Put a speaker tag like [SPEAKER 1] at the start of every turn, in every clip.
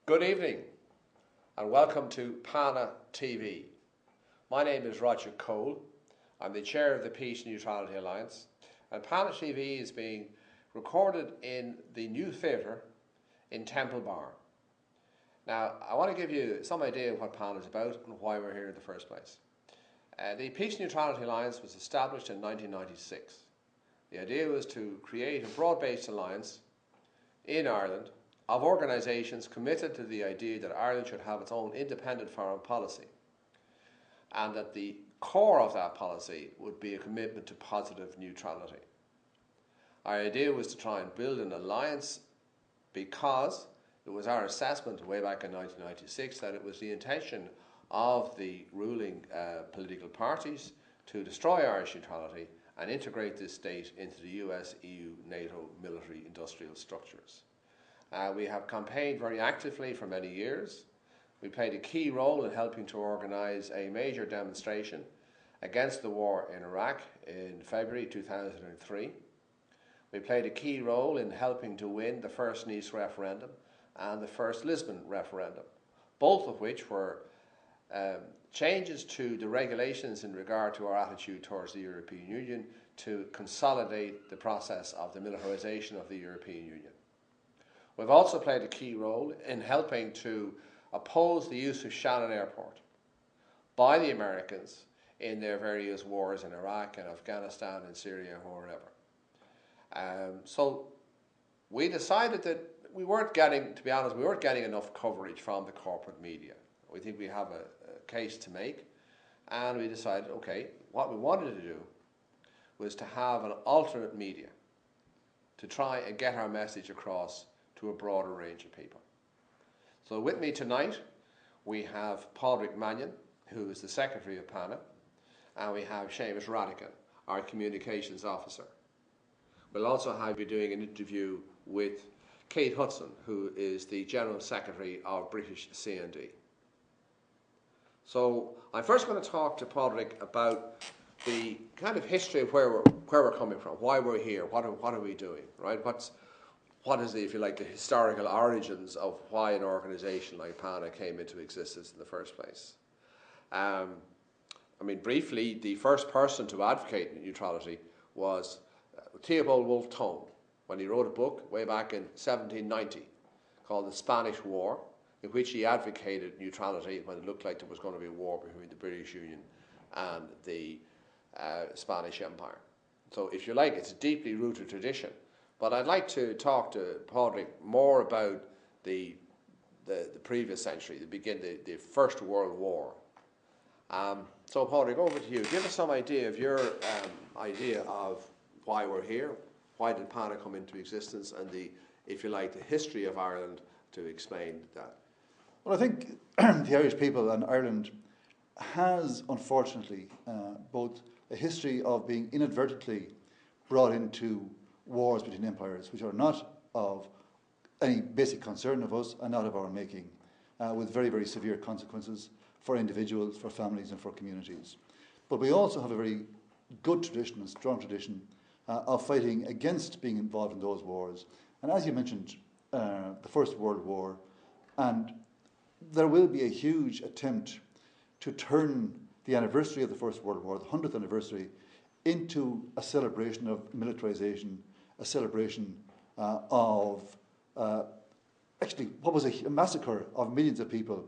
[SPEAKER 1] Good evening and welcome to Pana TV. My name is Roger Cole. I'm the chair of the Peace and Neutrality Alliance, and Pana TV is being recorded in the new theatre in Temple Bar. Now, I want to give you some idea of what Pana is about and why we're here in the first place. The Peace and Neutrality Alliance was established in 1996. The idea was to create a broad-based alliance in Ireland of organisations committed to the idea that Ireland should have its own independent foreign policy, and that the core of that policy would be a commitment to positive neutrality. Our idea was to try and build an alliance because it was our assessment way back in 1996 that it was the intention of the ruling political parties to destroy Irish neutrality and integrate this state into the US, EU, NATO military industrial structures. We have campaigned very actively for many years. We played a key role in helping to organise a major demonstration against the war in Iraq in February 2003. We played a key role in helping to win the first Nice referendum and the first Lisbon referendum, both of which were changes to the regulations in regard to our attitude towards the European Union to consolidate the process of the militarisation of the European Union. We've also played a key role in helping to oppose the use of Shannon Airport by the Americans in their various wars in Iraq and Afghanistan and Syria or wherever. So we decided that we weren't getting, to be honest, we weren't getting enough coverage from the corporate media. We think we have a case to make, and we decided, okay, what we wanted to do was to have an alternate media to try and get our message across to a broader range of people. So with me tonight we have Padraig Mannion, who is the Secretary of PANA, and we have Seamus Radican, our Communications Officer. We'll also have you doing an interview with Kate Hudson, who is the General Secretary of British CND. So I'm first going to talk to Padraig about the kind of history of where we're coming from, why we're here, what are we doing, right? What is, if you like, the historical origins of why an organisation like PANA came into existence in the first place. I mean, briefly, the first person to advocate neutrality was Theobald Wolfe Tone, when he wrote a book way back in 1790 called The Spanish War, in which he advocated neutrality when it looked like there was going to be a war between the British Union and the Spanish Empire. So, if you like, it's a deeply rooted tradition. But I'd like to talk to Padraig more about the previous century, the First World War. So Padraig, over to you. Give us some idea of your idea of why we're here, why did PANA come into existence, and if you like, the history of Ireland to explain that.
[SPEAKER 2] Well, I think the Irish people and Ireland has, unfortunately, both a history of being inadvertently brought into wars between empires which are not of any basic concern of us and not of our making, with very, very severe consequences for individuals, for families and for communities. But we also have a very good tradition, a strong tradition of fighting against being involved in those wars. And as you mentioned, the First World War, and there will be a huge attempt to turn the anniversary of the First World War, the 100th anniversary, into a celebration of militarisation, a celebration of actually what was a massacre of millions of people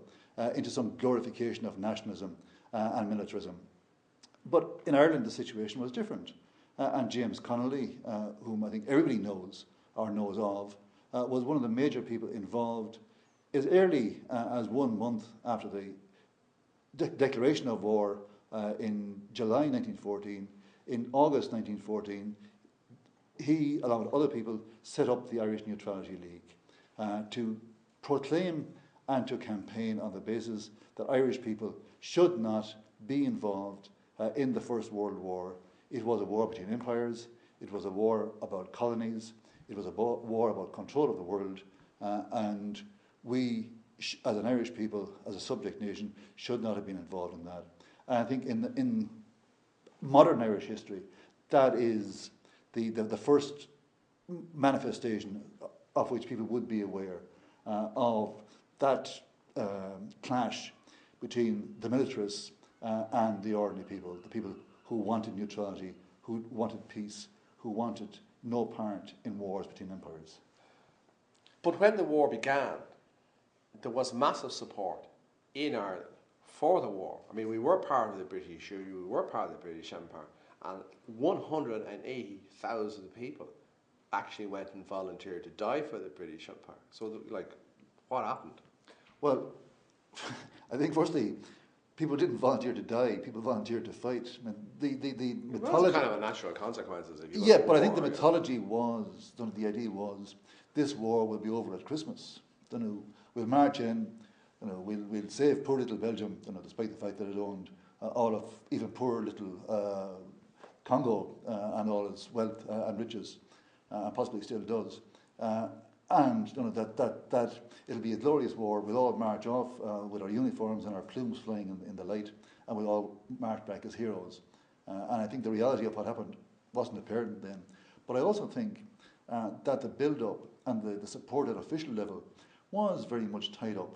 [SPEAKER 2] into some glorification of nationalism and militarism. But in Ireland the situation was different, and James Connolly, whom I think everybody knows or knows of, was one of the major people involved as early as 1 month after the declaration of war in July 1914. In August 1914, he, along with other people, set up the Irish Neutrality League to proclaim and to campaign on the basis that Irish people should not be involved in the First World War. It was a war between empires, it was a war about colonies, it was a war about control of the world, and we, as an Irish people, as a subject nation, should not have been involved in that. And I think in modern Irish history, that is the first manifestation of which people would be aware of that clash between the militarists and the ordinary people, the people who wanted neutrality, who wanted peace, who wanted no part in wars between empires.
[SPEAKER 1] But when the war began, there was massive support in Ireland for the war. I mean, we were part of the British Union, we were part of the British Empire, and 180,000 people actually went and volunteered to die for the British Empire. So, what happened?
[SPEAKER 2] Well, I think firstly, people didn't volunteer to die, people volunteered to fight. I mean, the mythology...
[SPEAKER 1] Well, kind of a natural consequences. If you
[SPEAKER 2] yeah, but I think the mythology was, the idea was, this war will be over at Christmas. We'll march in, we'll save poor little Belgium, despite the fact that it owned all of even poor little Congo and all its wealth and riches, and possibly still does. And that it'll be a glorious war. We'll all march off with our uniforms and our plumes flying in the light, and we'll all march back as heroes. And I think the reality of what happened wasn't apparent then. But I also think that the build-up and the support at official level was very much tied up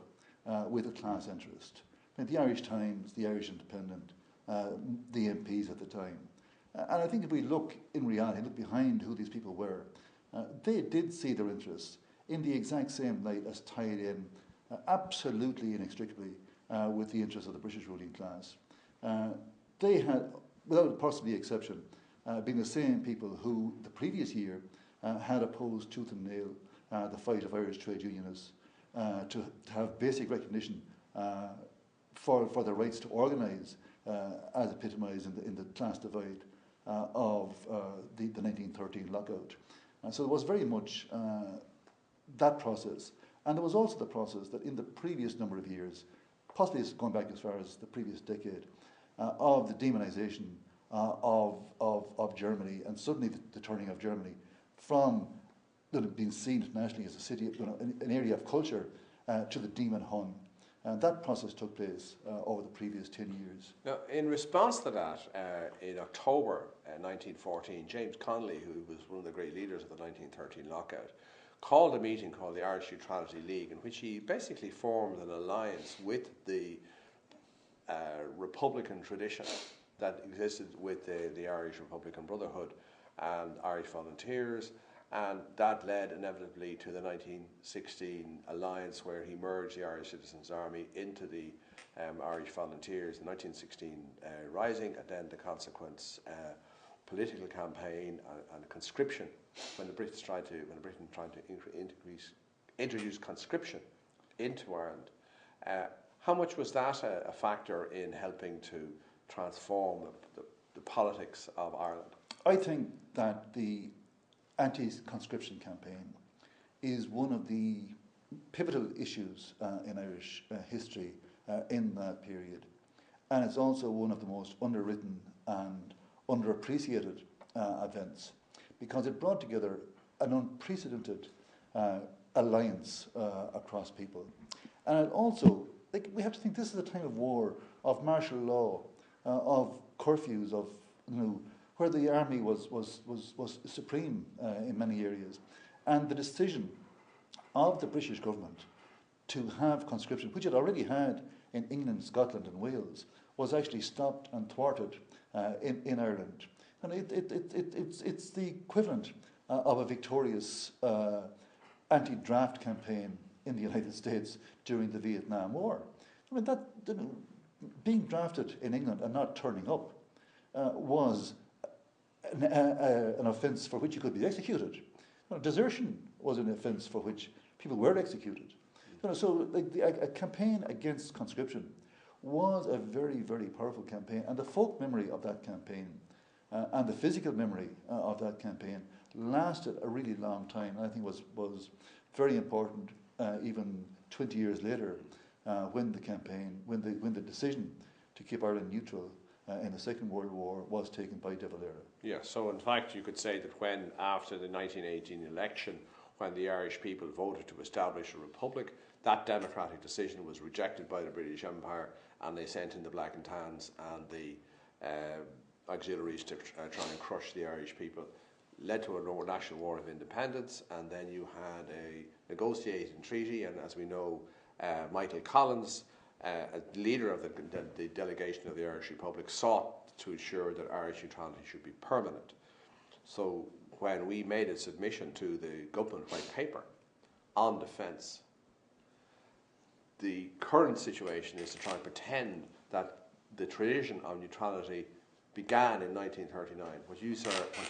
[SPEAKER 2] with a class interest. I mean, the Irish Times, the Irish Independent, the MPs at the time. And I think if we look in reality, look behind who these people were, they did see their interests in the exact same light as tied in absolutely inextricably with the interests of the British ruling class. They had, without possibly exception, been the same people who the previous year had opposed tooth and nail the fight of Irish trade unionists to have basic recognition for their rights to organise as epitomised in the class divide of the 1913 lockout. And so there was very much that process. And there was also the process that in the previous number of years, possibly going back as far as the previous decade, of the demonisation of Germany, and suddenly the turning of Germany from being seen internationally as a city, an area of culture, to the demon Hun. And that process took place over the previous 10 years.
[SPEAKER 1] Now, in response to that, in October 1914, James Connolly, who was one of the great leaders of the 1913 lockout, called a meeting called the Irish Neutrality League, in which he basically formed an alliance with the Republican tradition that existed with the Irish Republican Brotherhood and Irish Volunteers, and that led inevitably to the 1916 alliance, where he merged the Irish Citizens' Army into the Irish Volunteers, the 1916 Rising, and then the consequent political campaign and conscription when Britain tried to introduce conscription into Ireland. How much was that a factor in helping to transform the politics of Ireland?
[SPEAKER 2] I think that the anti-conscription campaign is one of the pivotal issues in Irish history in that period. And it's also one of the most underwritten and underappreciated events, because it brought together an unprecedented alliance across people. And it also, we have to think this is a time of war, of martial law, of curfews, of where the army was supreme in many areas. And the decision of the British government to have conscription, which it already had in England, Scotland and Wales, was actually stopped and thwarted in Ireland. And it's the equivalent of a victorious anti-draft campaign in the United States during the Vietnam War. I mean, being drafted in England and not turning up was an offence for which you could be executed. Desertion was an offence for which people were executed. So a campaign against conscription was a very, very powerful campaign, and the folk memory of that campaign and the physical memory of that campaign lasted a really long time. And I think was very important even 20 years later when the decision to keep Ireland neutral in the Second World War was taken by De Valera.
[SPEAKER 1] Yeah, so in fact you could say that when, after the 1918 election, when the Irish people voted to establish a republic, that democratic decision was rejected by the British Empire, and they sent in the Black and Tans and the auxiliaries to try and crush the Irish people. Led to a national war of independence, and then you had a negotiating treaty, and as we know, Michael Collins, as leader of the delegation of the Irish Republic, sought to ensure that Irish neutrality should be permanent. So when we made a submission to the government white paper on defence, the current situation is to try and pretend that the tradition of neutrality began in 1939. What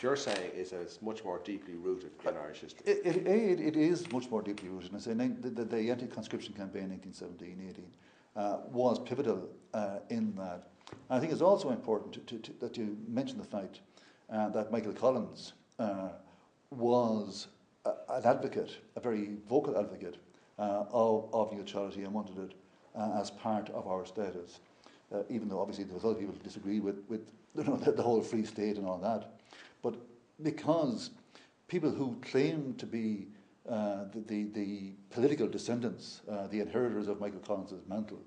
[SPEAKER 1] you're saying is that it's much more deeply rooted in Irish history.
[SPEAKER 2] It is much more deeply rooted. And the anti-conscription campaign in 1917-18 was pivotal in that. And I think it's also important that you mention the fact that Michael Collins was an advocate, a very vocal advocate of neutrality, and wanted it as part of our status. Even though obviously there was other people who disagreed with the whole free state and all that. But because people who claim to be the political descendants, the inheritors of Michael Collins' mantle,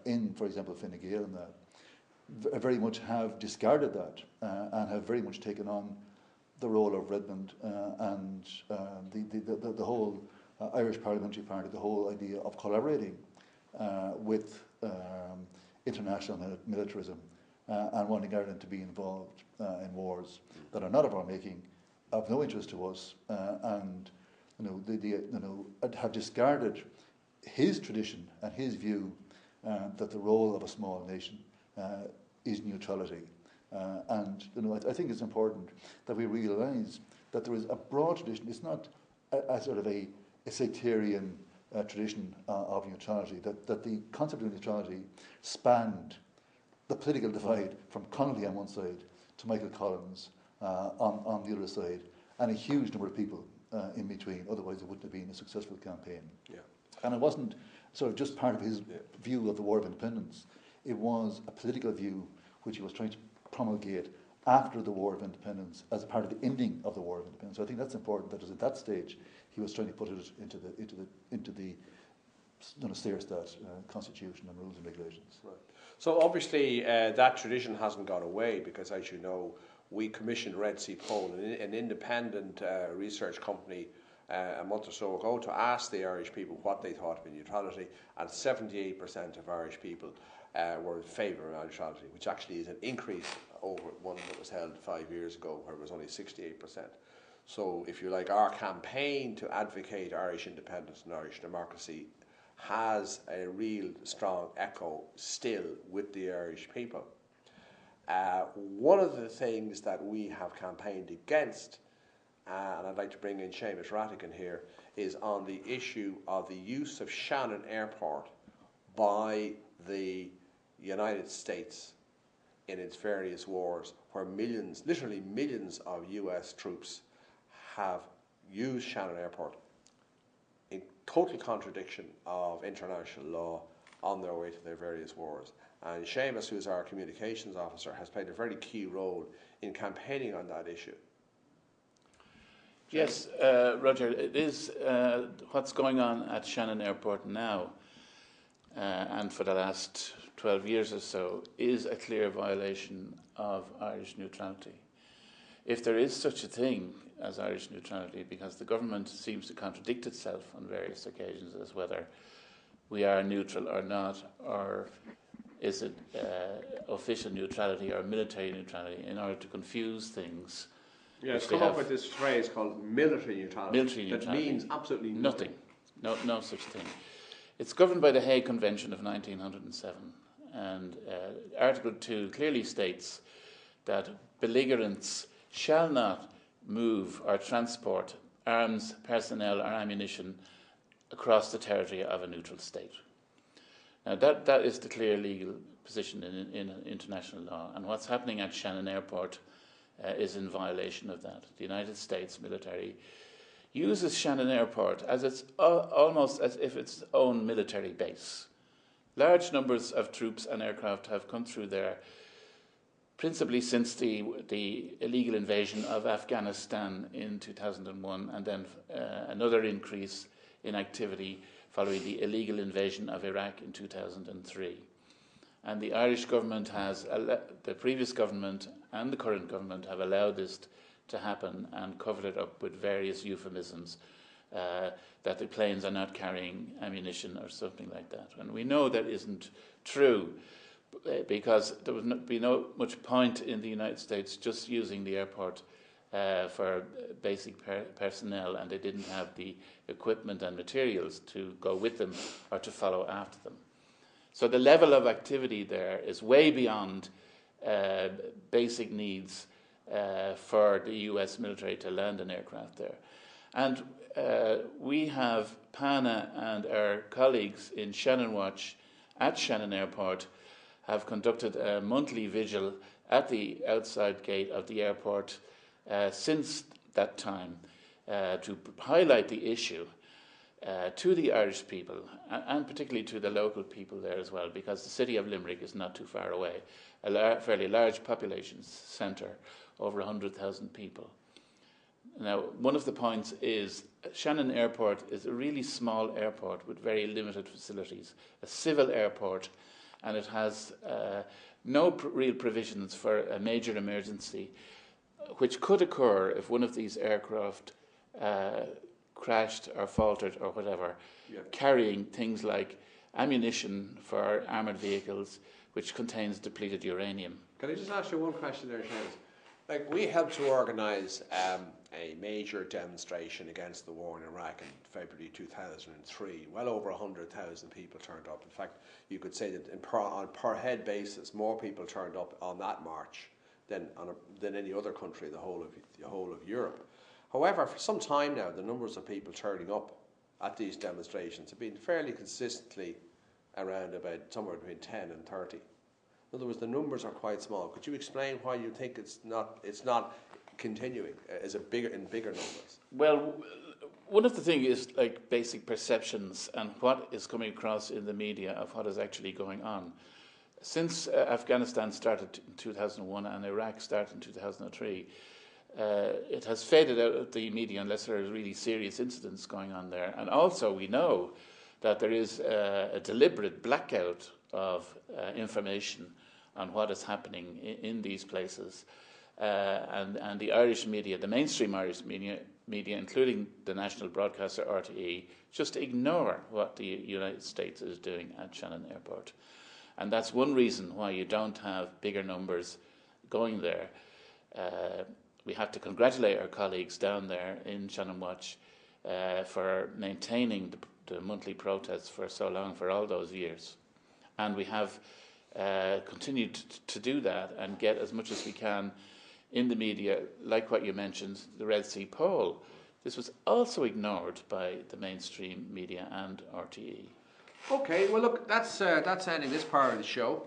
[SPEAKER 2] in, for example, Fine Gael and that, very much have discarded that and have very much taken on the role of Redmond and the whole Irish Parliamentary Party, the whole idea of collaborating with international militarism and wanting Ireland to be involved in wars that are not of our making, of no interest to us, and have discarded his tradition and his view that the role of a small nation is neutrality. And I think it's important that we realise that there is a broad tradition. It's not a sort of a sectarian tradition of neutrality, that the concept of neutrality spanned the political divide from Connolly on one side to Michael Collins on the other side, and a huge number of people in between. Otherwise, it wouldn't have been a successful campaign. Yeah. And it wasn't sort of just part of his view of the War of Independence. It was a political view which he was trying to promulgate after the War of Independence as a part of the ending of the War of Independence. So I think that's important, that at that stage he was trying to put it into the Searstat constitution and rules and regulations. Right.
[SPEAKER 1] So obviously that tradition hasn't gone away, because, as you know, we commissioned Red Sea Poll, an independent research company, a month or so ago, to ask the Irish people what they thought of neutrality, and 78% of Irish people were in favour of neutrality, which actually is an increase over one that was held 5 years ago, where it was only 68%. So, if you like, our campaign to advocate Irish independence and Irish democracy has a real strong echo still with the Irish people. One of the things that we have campaigned against, and I'd like to bring in Seamus Rattigan here, is on the issue of the use of Shannon Airport by the United States in its various wars, where millions, literally millions of US troops have used Shannon Airport in total contradiction of international law on their way to their various wars. And Seamus, who is our communications officer, has played a very key role in campaigning on that issue.
[SPEAKER 3] Yes, Roger, it is what's going on at Shannon Airport now, and for the last 12 years or so, is a clear violation of Irish neutrality. If there is such a thing as Irish neutrality, because the government seems to contradict itself on various occasions as whether we are neutral or not, or is it official neutrality or military neutrality, in order to confuse things.
[SPEAKER 1] Yeah, it's come up with this phrase called military neutrality. That means absolutely nothing.
[SPEAKER 3] No such thing. It's governed by the Hague Convention of 1907, and Article 2 clearly states that belligerents shall not move or transport arms, personnel or ammunition across the territory of a neutral state. Now that is the clear legal position in international law, and what's happening at Shannon Airport is in violation of that. The United States military uses Shannon Airport as its almost as if its own military base. Large numbers of troops and aircraft have come through there, principally since the illegal invasion of Afghanistan in 2001, and then another increase in activity following the illegal invasion of Iraq in 2003. And the Irish government the previous government and the current government have allowed this to happen and covered it up with various euphemisms that the planes are not carrying ammunition or something like that. And we know that isn't true, because there would be no much point in the United States just using the airport for basic personnel, and they didn't have the equipment and materials to go with them or to follow after them. So the level of activity there is way beyond basic needs for the US military to land an aircraft there. And we have, Pana and our colleagues in Shannon Watch at Shannon Airport have conducted a monthly vigil at the outside gate of the airport since that time to highlight the issue to the Irish people, and particularly to the local people there as well, because the city of Limerick is not too far away, a fairly large population centre, over 100,000 people. Now, one of the points is Shannon Airport is a really small airport with very limited facilities, a civil airport, and it has no real provisions for a major emergency, which could occur if one of these aircraft crashed or faltered or whatever, carrying things like ammunition for armoured vehicles, which contains depleted uranium.
[SPEAKER 1] Can I just ask you one question there, Seamus? Like, we helped to organise a major demonstration against the war in Iraq in February 2003. Well over 100,000 people turned up. In fact, you could say that on per head basis, more people turned up on that march than any other country, the whole of Europe. However, for some time now, the numbers of people turning up at these demonstrations have been fairly consistently around about somewhere between 10 and 30. In other words, the numbers are quite small. Could you explain why you think it's not continuing in bigger numbers?
[SPEAKER 3] Well, one of the things is like basic perceptions and what is coming across in the media of what is actually going on. Since Afghanistan started in 2001 and Iraq started in 2003, it has faded out of the media unless there are really serious incidents going on there. And also we know that there is a deliberate blackout of information on what is happening in these places. And the Irish media, the mainstream Irish media, including the national broadcaster RTE, just ignore what the United States is doing at Shannon Airport. And that's one reason why you don't have bigger numbers going there. We have to congratulate our colleagues down there in Shannon Watch for maintaining the monthly protests for so long, for all those years. And we have continued to do that and get as much as we can in the media, like what you mentioned, the Red Sea poll. This was also ignored by the mainstream media and RTE.
[SPEAKER 1] Okay, well look, that's ending this part of the show.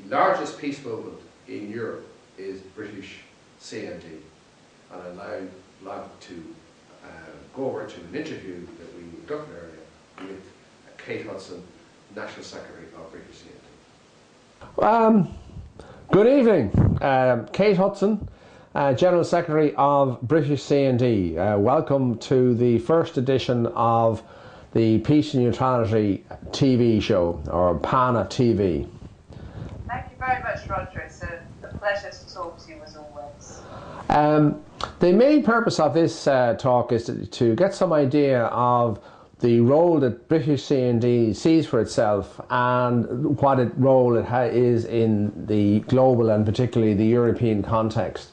[SPEAKER 1] Largest peace movement in Europe is British CND, and I'd like to go over to an interview that we conducted earlier with Kate Hudson, National Secretary of British CND. Good evening, Kate Hudson, General Secretary of British CND. Welcome to the first edition of the Peace and Neutrality TV show, or Pana TV.
[SPEAKER 4] Thank you very very much, Roger. It's a pleasure to talk to you as always.
[SPEAKER 1] The main purpose of this talk is to get some idea of the role that British C&D sees for itself and what role it is in the global and particularly the European context.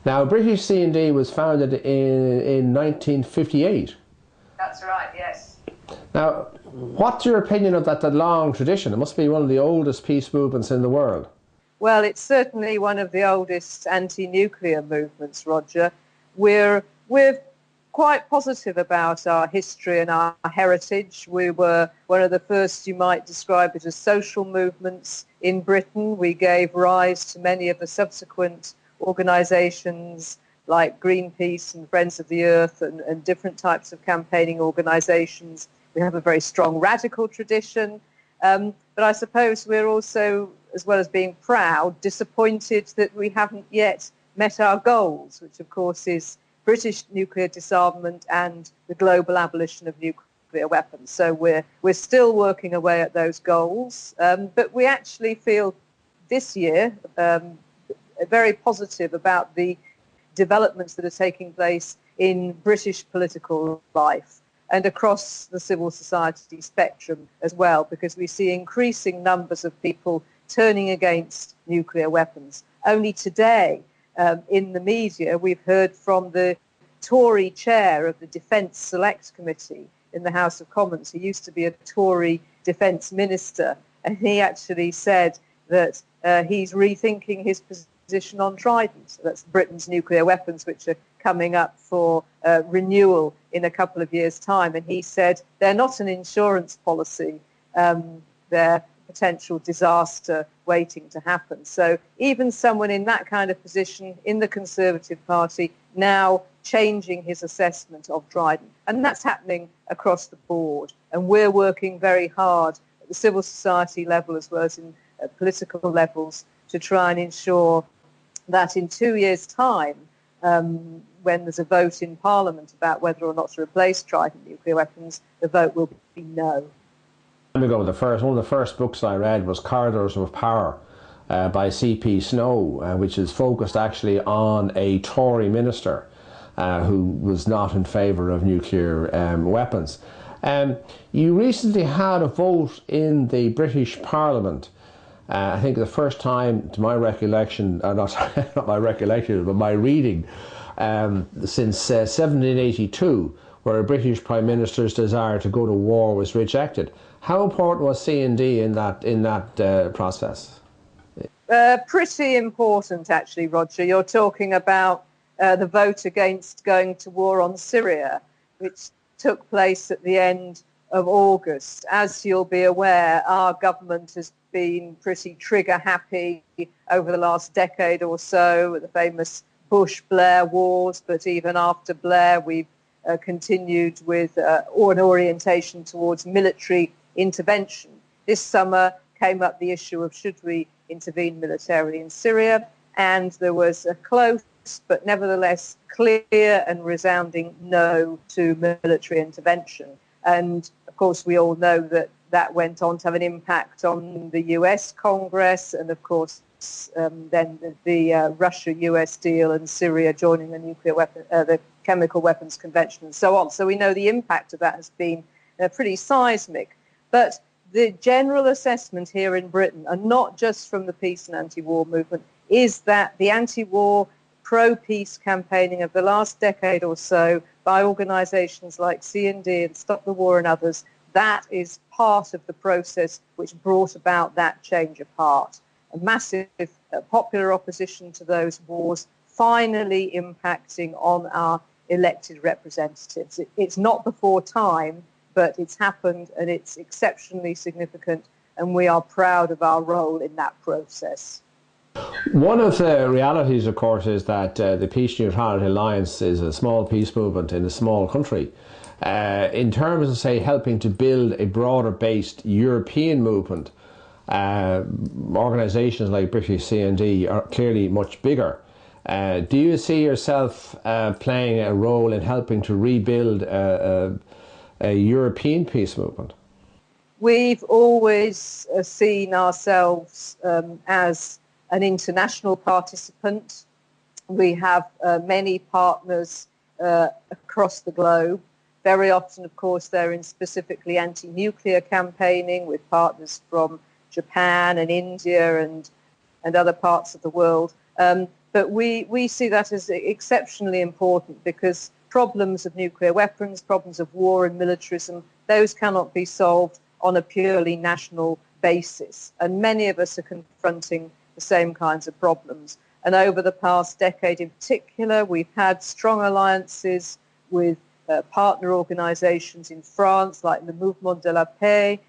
[SPEAKER 1] Now, British C&D was founded in 1958.
[SPEAKER 4] That's right, yes.
[SPEAKER 1] Now, what's your opinion of that long tradition? It must be one of the oldest peace movements in the world.
[SPEAKER 4] Well, it's certainly one of the oldest anti-nuclear movements, Roger. We're quite positive about our history and our heritage. We were one of the first, you might describe it as social movements in Britain. We gave rise to many of the subsequent organisations like Greenpeace and Friends of the Earth and different types of campaigning organisations. We have a very strong radical tradition. But I suppose we're also, as well as being proud, disappointed that we haven't yet met our goals, which of course is British nuclear disarmament and the global abolition of nuclear weapons. So we're still working away at those goals, but we actually feel this year very positive about the developments that are taking place in British political life and across the civil society spectrum as well, because we see increasing numbers of people turning against nuclear weapons. Only today, in the media, we've heard from the Tory chair of the Defence Select Committee in the House of Commons. He used to be a Tory defence minister, and he actually said that he's rethinking his position on Trident. So that's Britain's nuclear weapons, which are coming up for renewal in a couple of years' time. And he said they're not an insurance policy. They're potential disaster waiting to happen. So even someone in that kind of position in the Conservative Party now changing his assessment of Trident. And that's happening across the board. And we're working very hard at the civil society level as well as in political levels to try and ensure that in 2 years' time, when there's a vote in Parliament about whether or not to replace Trident nuclear weapons, the vote will be no.
[SPEAKER 1] One of the first books I read was Corridors of Power by C.P. Snow, which is focused actually on a Tory minister who was not in favour of nuclear weapons. You recently had a vote in the British Parliament. I think the first time, to my recollection, not my recollection, but my reading, since 1782, where a British Prime Minister's desire to go to war was rejected. How important was C&D in that process?
[SPEAKER 4] Pretty important, actually, Roger. You're talking about the vote against going to war on Syria, which took place at the end of August. As you'll be aware, our government has been pretty trigger happy over the last decade or so with the famous Bush-Blair wars, but even after Blair, we've continued with an orientation towards military intervention. This summer came up the issue of should we intervene militarily in Syria, and there was a close but nevertheless clear and resounding no to military intervention. And of course we all know that that went on to have an impact on the US Congress and of course then the Russia-US deal and Syria joining the the Chemical Weapons Convention and so on. So we know the impact of that has been pretty seismic. But the general assessment here in Britain, and not just from the peace and anti-war movement, is that the anti-war, pro-peace campaigning of the last decade or so by organisations like C&D and Stop the War and others, that is part of the process which brought about that change of heart. A massive popular opposition to those wars finally impacting on our elected representatives. It's not before time, but it's happened and it's exceptionally significant, and we are proud of our role in that process.
[SPEAKER 1] One of the realities, of course, is that the Peace Neutrality Alliance is a small peace movement in a small country. In terms of, say, helping to build a broader-based European movement, organisations like British C&D are clearly much bigger. Do you see yourself playing a role in helping to rebuild a European peace movement?
[SPEAKER 4] We've always seen ourselves as an international participant. We have many partners across the globe. Very often, of course, they're in specifically anti-nuclear campaigning with partners from Japan and India and other parts of the world. But we see that as exceptionally important because problems of nuclear weapons, problems of war and militarism, those cannot be solved on a purely national basis. And many of us are confronting the same kinds of problems. And over the past decade in particular, we've had strong alliances with partner organizations in France, like the Mouvement de la Paix,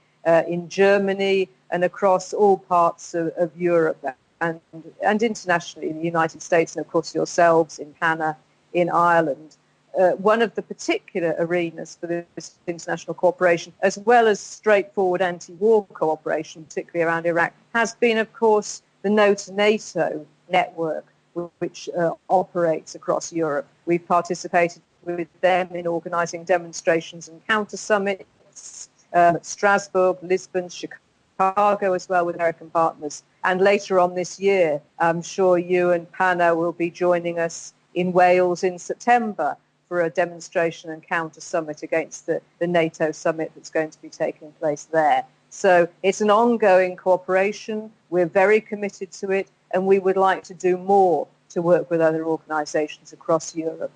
[SPEAKER 4] in Germany, and across all parts of Europe and internationally in the United States, and of course yourselves in Pana in Ireland. One of the particular arenas for this international cooperation, as well as straightforward anti-war cooperation, particularly around Iraq, has been, of course, the No to NATO network, which operates across Europe. We've participated with them in organising demonstrations and counter-summits at Strasbourg, Lisbon, Chicago, as well with American partners. And later on this year, I'm sure you and Pana will be joining us in Wales in September for a demonstration and counter-summit against the NATO summit that's going to be taking place there. So it's an ongoing cooperation. We're very committed to it, and we would like to do more to work with other organisations across Europe.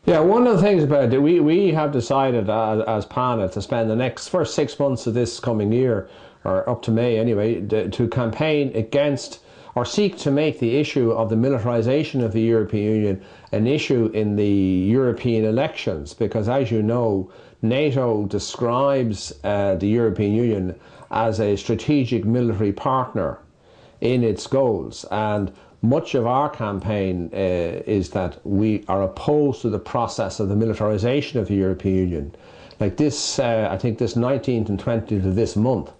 [SPEAKER 1] Yeah, one of the things about it, we have decided as Pana to spend the first 6 months of this coming year, or up to May anyway, to campaign against or seek to make the issue of the militarisation of the European Union an issue in the European elections, because as you know, NATO describes the European Union as a strategic military partner in its goals, and much of our campaign is that we are opposed to the process of the militarisation of the European Union. Like this, I think this 19th and 20th of this month,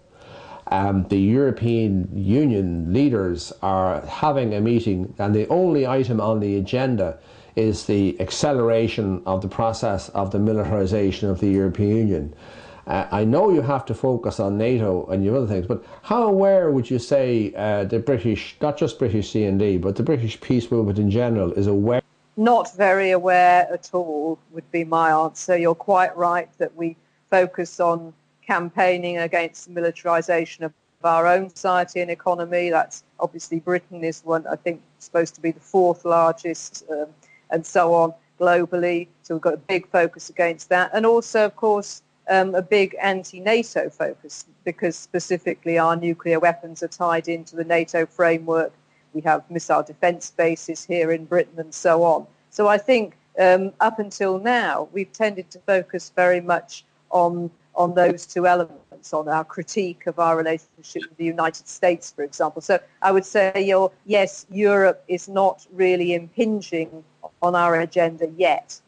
[SPEAKER 1] the European Union leaders are having a meeting, and the only item on the agenda is the acceleration of the process of the militarisation of the European Union. I know you have to focus on NATO and your other things, but how aware would you say the British, not just British C&D, but the British peace movement in general is aware?
[SPEAKER 4] Not very aware at all would be my answer. You're quite right that we focus on campaigning against the militarisation of our own society and economy. That's obviously Britain is one, I think, supposed to be the fourth largest and so on globally. So we've got a big focus against that. And also, of course, a big anti-NATO focus, because specifically our nuclear weapons are tied into the NATO framework. We have missile defence bases here in Britain and so on. So I think up until now, we've tended to focus very much on those two elements, on our critique of our relationship with the United States, for example. So I would say, yes, Europe is not really impinging on our agenda yet.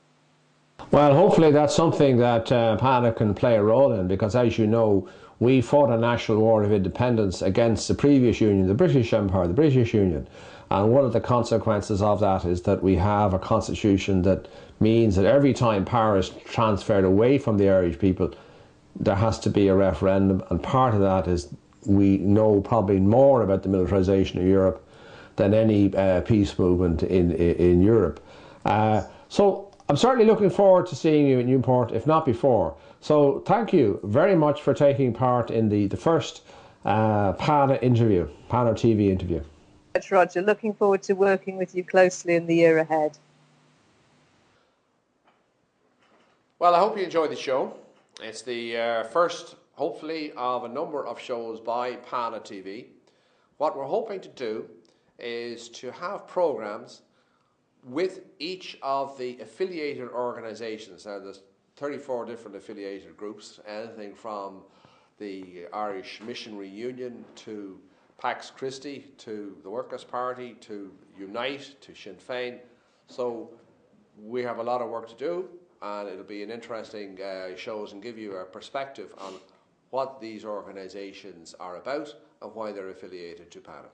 [SPEAKER 1] Well, hopefully that's something that Pana can play a role in, because as you know, we fought a national war of independence against the previous union, the British Empire, the British Union. And one of the consequences of that is that we have a constitution that means that every time power is transferred away from the Irish people, there has to be a referendum. And part of that is we know probably more about the militarisation of Europe than any peace movement in Europe. So I'm certainly looking forward to seeing you in Newport, if not before. So thank you very much for taking part in the first Pana interview, Pana TV interview.
[SPEAKER 4] Thanks, Roger. Looking forward to working with you closely in the year ahead.
[SPEAKER 1] Well, I hope you enjoyed the show. It's the first, hopefully, of a number of shows by Pana TV. What we're hoping to do is to have programmes with each of the affiliated organisations. Now, there's 34 different affiliated groups, anything from the Irish Missionary Union to Pax Christi to the Workers' Party to Unite to Sinn Féin. So we have a lot of work to do, and it'll be an interesting shows and give you a perspective on what these organisations are about and why they're affiliated to Pana.